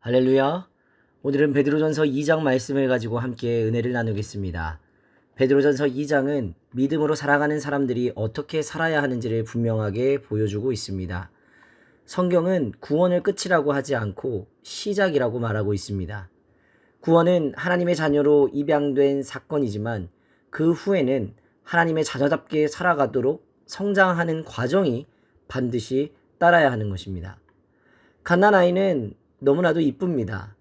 할렐루야. 오늘은 베드로전서 2장 말씀을 가지고 함께 은혜를 나누겠습니다. 베드로전서 2장은 믿음으로 살아가는 사람들이 어떻게 살아야 하는지를 분명하게 보여주고 있습니다. 성경은 구원을 끝이라고 하지 않고 시작이라고 말하고 있습니다. 구원은 하나님의 자녀로 입양된 사건이지만 그 후에는 하나님의 자녀답게 살아가도록 성장하는 과정이 반드시 따라야 하는 것입니다. 갓난아이는 너무나도 이쁩니다.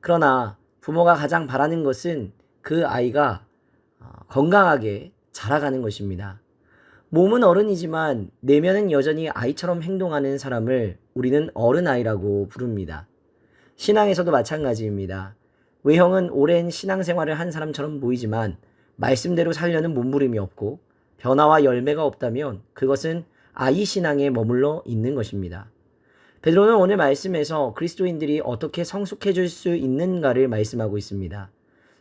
그러나 부모가 가장 바라는 것은 그 아이가 건강하게 자라가는 것입니다. 몸은 어른이지만 내면은 여전히 아이처럼 행동하는 사람을 우리는 어른아이라고 부릅니다. 신앙에서도 마찬가지입니다. 외형은 오랜 신앙생활을 한 사람처럼 보이지만 말씀대로 살려는 몸부림이 없고 변화와 열매가 없다면 그것은 아이 신앙에 머물러 있는 것입니다. 베드로는 오늘 말씀에서 그리스도인들이 어떻게 성숙해질 수 있는가를 말씀하고 있습니다.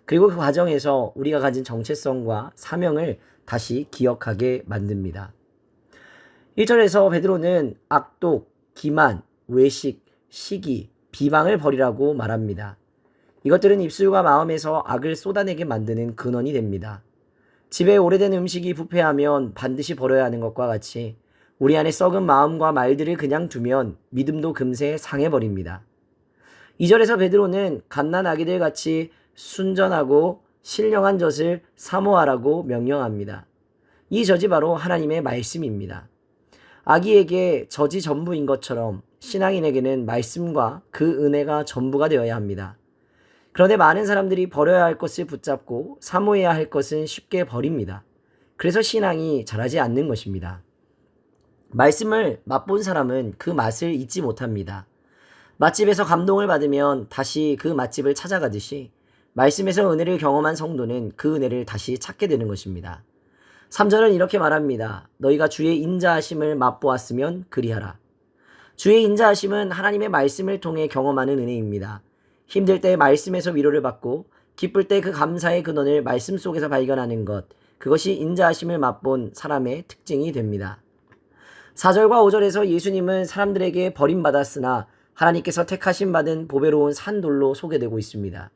그리고 그 과정에서 우리가 가진 정체성과 사명을 다시 기억하게 만듭니다. 1절에서 베드로는 악독, 기만, 외식, 시기, 비방을 버리라고 말합니다. 이것들은 입술과 마음에서 악을 쏟아내게 만드는 근원이 됩니다. 집에 오래된 음식이 부패하면 반드시 버려야 하는 것과 같이 우리 안에 썩은 마음과 말들을 그냥 두면 믿음도 금세 상해버립니다. 2절에서 베드로는 갓난아기들 같이 순전하고 신령한 젖을 사모하라고 명령합니다. 이 젖이 바로 하나님의 말씀입니다. 아기에게 젖이 전부인 것처럼 신앙인에게는 말씀과 그 은혜가 전부가 되어야 합니다. 그런데 많은 사람들이 버려야 할 것을 붙잡고 사모해야 할 것은 쉽게 버립니다. 그래서 신앙이 자라지 않는 것입니다. 말씀을 맛본 사람은 그 맛을 잊지 못합니다. 맛집에서 감동을 받으면 다시 그 맛집을 찾아가듯이 말씀에서 은혜를 경험한 성도는 그 은혜를 다시 찾게 되는 것입니다. 3절은 이렇게 말합니다. 너희가 주의 인자하심을 맛보았으면 그리하라. 주의 인자하심은 하나님의 말씀을 통해 경험하는 은혜입니다. 힘들 때 말씀에서 위로를 받고 기쁠 때 그 감사의 근원을 말씀 속에서 발견하는 것, 그것이 인자하심을 맛본 사람의 특징이 됩니다. 4절과 5절에서 예수님은 사람들에게 버림받았으나 하나님께서 택하심 받은 보배로운 산돌로 소개되고 있습니다.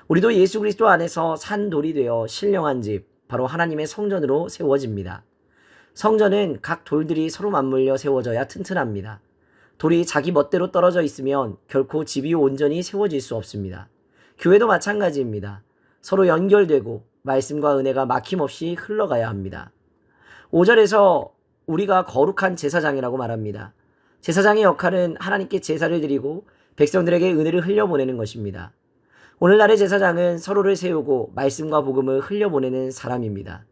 우리도 예수 그리스도 안에서 산돌이 되어 신령한 집, 바로 하나님의 성전으로 세워집니다. 성전은 각 돌들이 서로 맞물려 세워져야 튼튼합니다. 돌이 자기 멋대로 떨어져 있으면 결코 집이 온전히 세워질 수 없습니다. 교회도 마찬가지입니다. 서로 연결되고 말씀과 은혜가 막힘없이 흘러가야 합니다. 5절에서 우리가 거룩한 제사장이라고 말합니다. 제사장의 역할은 하나님께 제사를 드리고 백성들에게 은혜를 흘려보내는 것입니다. 오늘날의 제사장은 서로를 세우고 말씀과 복음을 흘려보내는 사람입니다.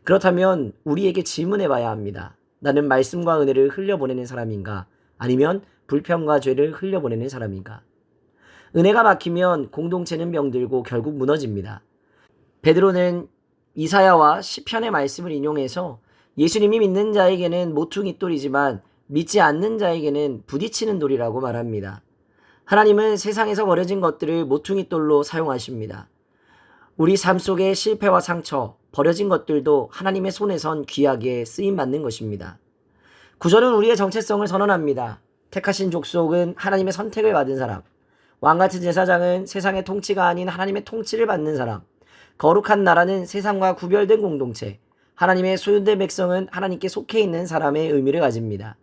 그렇다면 우리에게 질문해봐야 합니다. 나는 말씀과 은혜를 흘려보내는 사람인가? 아니면 불평과 죄를 흘려보내는 사람인가? 은혜가 막히면 공동체는 병들고 결국 무너집니다. 베드로는 이사야와 시편의 말씀을 인용해서 예수님이 믿는 자에게는 모퉁이 돌이지만 믿지 않는 자에게는 부딪히는 돌이라고 말합니다. 하나님은 세상에서 버려진 것들을 모퉁이 돌로 사용하십니다. 우리 삶 속의 실패와 상처, 버려진 것들도 하나님의 손에선 귀하게 쓰임받는 것입니다. 9절은 우리의 정체성을 선언합니다. 택하신 족속은 하나님의 선택을 받은 사람, 왕같은 제사장은 세상의 통치가 아닌 하나님의 통치를 받는 사람, 거룩한 나라는 세상과 구별된 공동체, 하나님의 소유된 백성은 하나님께 속해 있는 사람의 의미를 가집니다.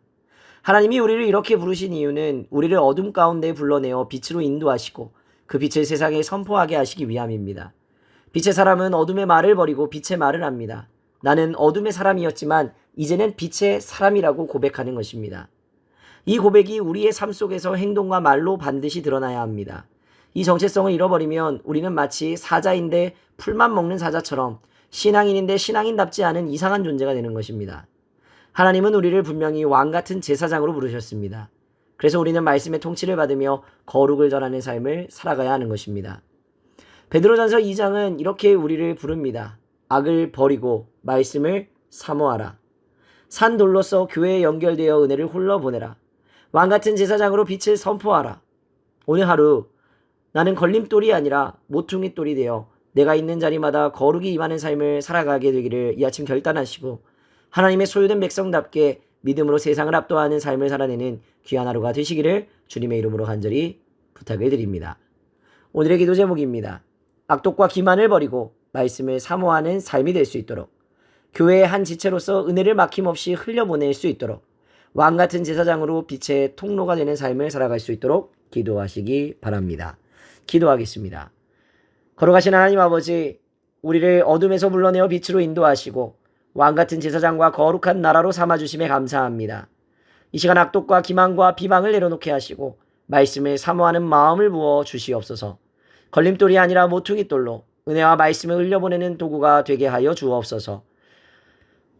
하나님이 우리를 이렇게 부르신 이유는 우리를 어둠 가운데 불러내어 빛으로 인도하시고 그 빛을 세상에 선포하게 하시기 위함입니다. 빛의 사람은 어둠의 말을 버리고 빛의 말을 합니다. 나는 어둠의 사람이었지만 이제는 빛의 사람이라고 고백하는 것입니다. 이 고백이 우리의 삶 속에서 행동과 말로 반드시 드러나야 합니다. 이 정체성을 잃어버리면 우리는 마치 사자인데 풀만 먹는 사자처럼 신앙인인데 신앙인답지 않은 이상한 존재가 되는 것입니다. 하나님은 우리를 분명히 왕같은 제사장으로 부르셨습니다. 그래서 우리는 말씀의 통치를 받으며 거룩을 전하는 삶을 살아가야 하는 것입니다. 베드로전서 2장은 이렇게 우리를 부릅니다. 악을 버리고 말씀을 사모하라. 산돌로서 교회에 연결되어 은혜를 흘러보내라. 왕같은 제사장으로 빛을 선포하라. 오늘 하루 나는 걸림돌이 아니라 모퉁이 돌이 되어 내가 있는 자리마다 거룩이 임하는 삶을 살아가게 되기를 이 아침 결단하시고 하나님의 소유된 백성답게 믿음으로 세상을 압도하는 삶을 살아내는 귀한 하루가 되시기를 주님의 이름으로 간절히 부탁을 드립니다. 오늘의 기도 제목입니다. 악독과 기만을 버리고 말씀을 사모하는 삶이 될 수 있도록, 교회의 한 지체로서 은혜를 막힘없이 흘려보낼 수 있도록, 왕같은 제사장으로 빛의 통로가 되는 삶을 살아갈 수 있도록 기도하시기 바랍니다. 기도하겠습니다. 걸어가신 하나님 아버지, 우리를 어둠에서 불러내어 빛으로 인도하시고 왕같은 제사장과 거룩한 나라로 삼아주심에 감사합니다. 이 시간 악독과 기만과 비방을 내려놓게 하시고 말씀을 사모하는 마음을 부어 주시옵소서. 걸림돌이 아니라 모퉁이돌로 은혜와 말씀을 흘려보내는 도구가 되게 하여 주옵소서.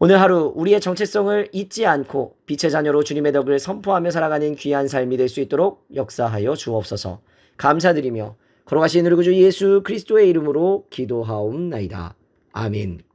오늘 하루 우리의 정체성을 잊지 않고 빛의 자녀로 주님의 덕을 선포하며 살아가는 귀한 삶이 될 수 있도록 역사하여 주옵소서. 감사드리며 걸어가신 우리 구주 예수 그리스도의 이름으로 기도하옵나이다. 아멘.